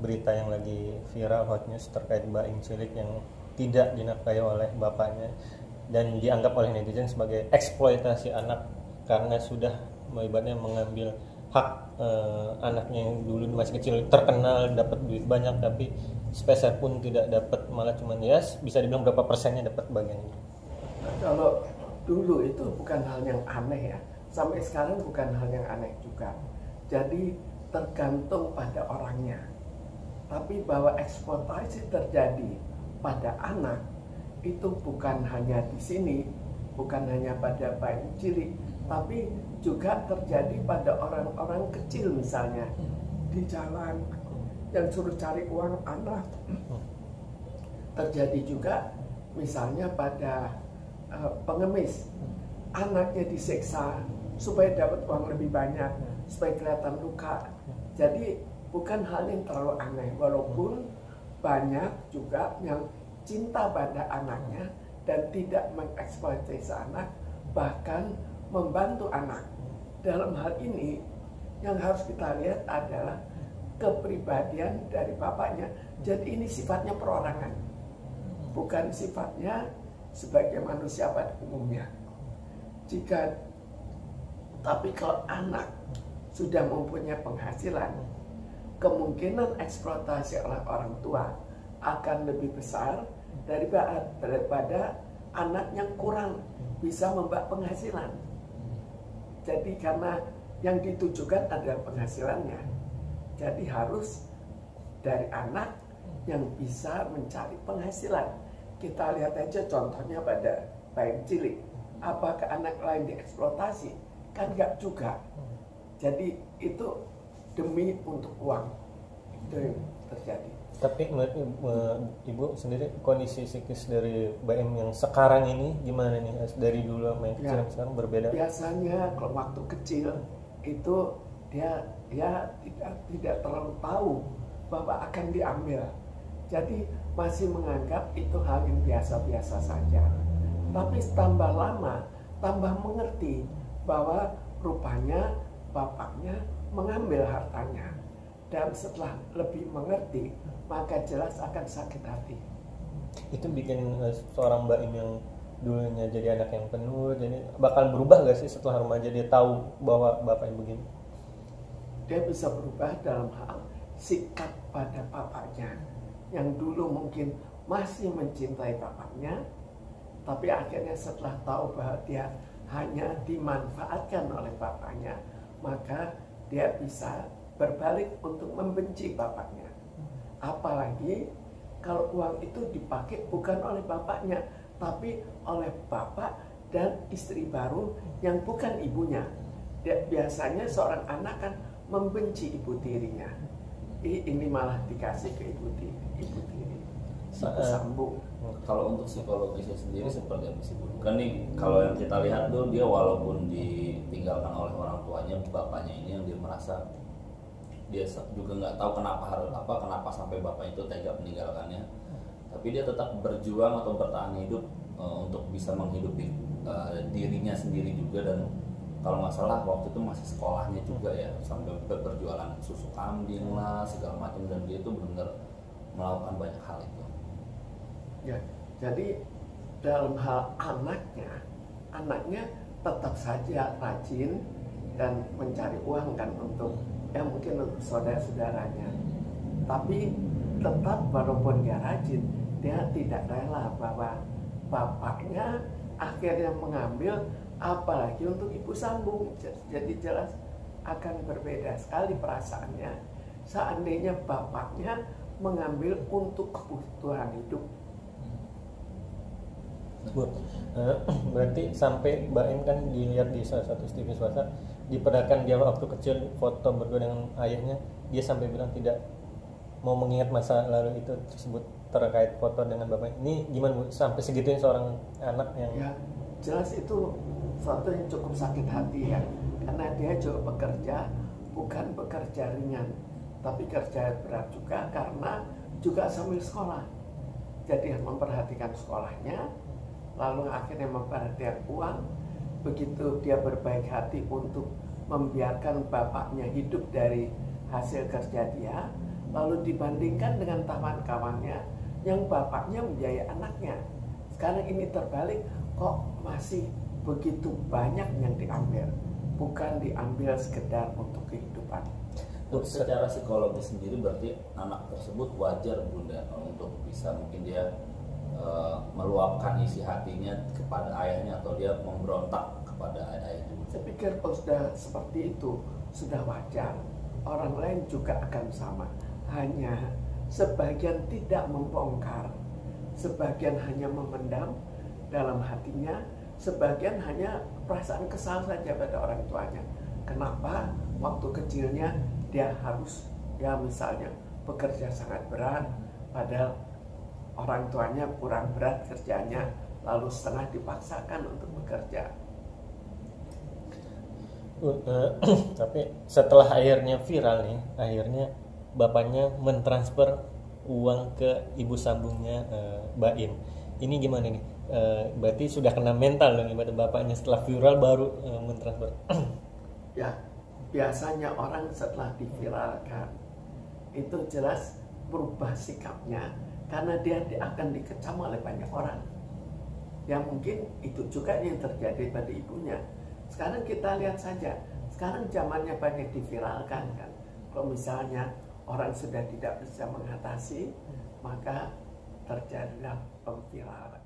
berita yang lagi viral hot news terkait Baim cilik yang tidak dinafkahi oleh bapaknya dan dianggap oleh netizen sebagai eksploitasi anak karena sudah ibaratnya mengambil hak anaknya yang dulu masih kecil terkenal dapat duit banyak tapi sepeser pun tidak dapat, malah cuman ya bisa dibilang berapa persennya dapat bagian itu. Kalau dulu itu bukan hal yang aneh ya, sampai sekarang bukan hal yang aneh juga. Jadi tergantung pada orangnya. Tapi bahwa eksploitasi terjadi pada anak itu bukan hanya di sini, bukan hanya pada bayi cilik, tapi juga terjadi pada orang-orang kecil misalnya di jalan yang suruh cari uang anak. Terjadi juga misalnya pada pengemis, anaknya disiksa supaya dapat uang lebih banyak, supaya kelihatan luka. Jadi bukan hal yang terlalu aneh, walaupun banyak juga yang cinta pada anaknya dan tidak mengeksploitasi anak, bahkan membantu anak. Dalam hal ini yang harus kita lihat adalah kepribadian dari bapaknya. Jadi ini sifatnya perorangan, bukan sifatnya sebagai manusia pada umumnya. Tapi kalau anak sudah mempunyai penghasilan, kemungkinan eksploitasi oleh orang tua akan lebih besar daripada anak yang kurang bisa membawa penghasilan. Jadi karena yang ditujukan adalah penghasilannya, jadi harus dari anak yang bisa mencari penghasilan. Kita lihat aja contohnya pada bayi cilik. Apakah anak lain dieksploitasi? Kan enggak juga. Jadi itu demi untuk uang. Itu yang terjadi. Tapi menurut Ibu sendiri kondisi psikis dari Baim yang sekarang ini gimana nih? Dari dulu main kecil sekarang berbeda? Biasanya kalau waktu kecil itu dia tidak terlalu tahu bahwa akan diambil. Jadi masih menganggap itu hal yang biasa-biasa saja. Tapi tambah lama, tambah mengerti bahwa rupanya bapaknya mengambil hartanya. Dan setelah lebih mengerti, maka jelas akan sakit hati. Itu bikin seorang Baim yang dulunya jadi anak yang penuh, jadi bakal berubah gak sih setelah remaja dia tahu bahwa bapaknya begini? Dia bisa berubah dalam hal sikap pada bapaknya. Yang dulu mungkin masih mencintai bapaknya, tapi akhirnya setelah tahu bahwa dia hanya dimanfaatkan oleh bapaknya, maka dia bisa berbalik untuk membenci bapaknya. Apalagi kalau uang itu dipakai bukan oleh bapaknya, tapi oleh bapak dan istri baru yang bukan ibunya. Biasanya seorang anak kan membenci ibu tirinya. Ini malah dikasih ke ibu tiri. Sambung. Kalau untuk psikologisnya sendiri seperti apa sih Bu? Kan nih kalau yang kita lihat tuh dia walaupun ditinggalkan oleh orang tuanya, bapaknya ini yang dia merasa dia juga nggak tahu kenapa sampai bapak itu tega meninggalkannya, tapi dia tetap berjuang atau bertahan hidup untuk bisa menghidupi dirinya sendiri juga. Dan kalau nggak salah waktu itu masih sekolahnya juga ya, sampai berjualan susu kambing lah segala macam, dan dia itu benar-benar melakukan banyak hal itu. Ya, jadi dalam hal anaknya tetap saja rajin dan mencari uang kan untuk mungkin untuk saudara-saudaranya. Tapi tetap walaupun dia rajin, dia tidak rela bahwa bapaknya akhirnya mengambil, apalagi untuk ibu sambung. Jadi jelas akan berbeda sekali perasaannya seandainya bapaknya mengambil untuk kebutuhan hidup. Bu, berarti sampai Baim kan dilihat di salah satu TV swasta, diperlihatkan dia waktu kecil foto berdua dengan ayahnya, dia sampai bilang tidak mau mengingat masa lalu itu tersebut terkait foto dengan bapaknya. Ini gimana Bu, sampai segitunya seorang anak yang jelas itu suatu yang cukup sakit hati ya, karena dia juga bekerja, bukan bekerja ringan, tapi kerja berat juga karena juga sambil sekolah. Jadi memperhatikan sekolahnya, lalu akhirnya memperhatikan uang. Begitu dia berbaik hati untuk membiarkan bapaknya hidup dari hasil kerja dia, lalu dibandingkan dengan kawan-kawannya yang bapaknya membiayai anaknya. Sekarang ini terbalik, kok masih begitu banyak yang diambil, bukan diambil sekedar untuk kehidupan. Secara psikologis sendiri berarti anak tersebut wajar Bunda untuk bisa mungkin dia meluapkan isi hatinya kepada ayahnya atau dia memberontak kepada ayahnya. Saya pikir kalau sudah seperti itu sudah wajar. Orang lain juga akan sama. Hanya sebagian tidak membongkar, sebagian hanya memendam dalam hatinya, sebagian hanya perasaan kesal saja pada orang tuanya. Kenapa waktu kecilnya dia harus, ya misalnya bekerja sangat berat, padahal orang tuanya kurang berat kerjanya, lalu setengah dipaksakan untuk bekerja. Tapi setelah akhirnya viral nih, akhirnya bapaknya mentransfer uang ke ibu sambungnya Mbak In. Ini gimana nih? Berarti sudah kena mental dong ibarat bapaknya setelah viral baru mentransfer. Ya, biasanya orang setelah diviralkan itu jelas berubah sikapnya karena dia akan dikecam oleh banyak orang. Ya mungkin itu juga yang terjadi pada ibunya. Sekarang kita lihat saja, sekarang zamannya banyak diviralkan kan. Kalau misalnya orang sudah tidak bisa mengatasi, maka terjadilah pemviralan.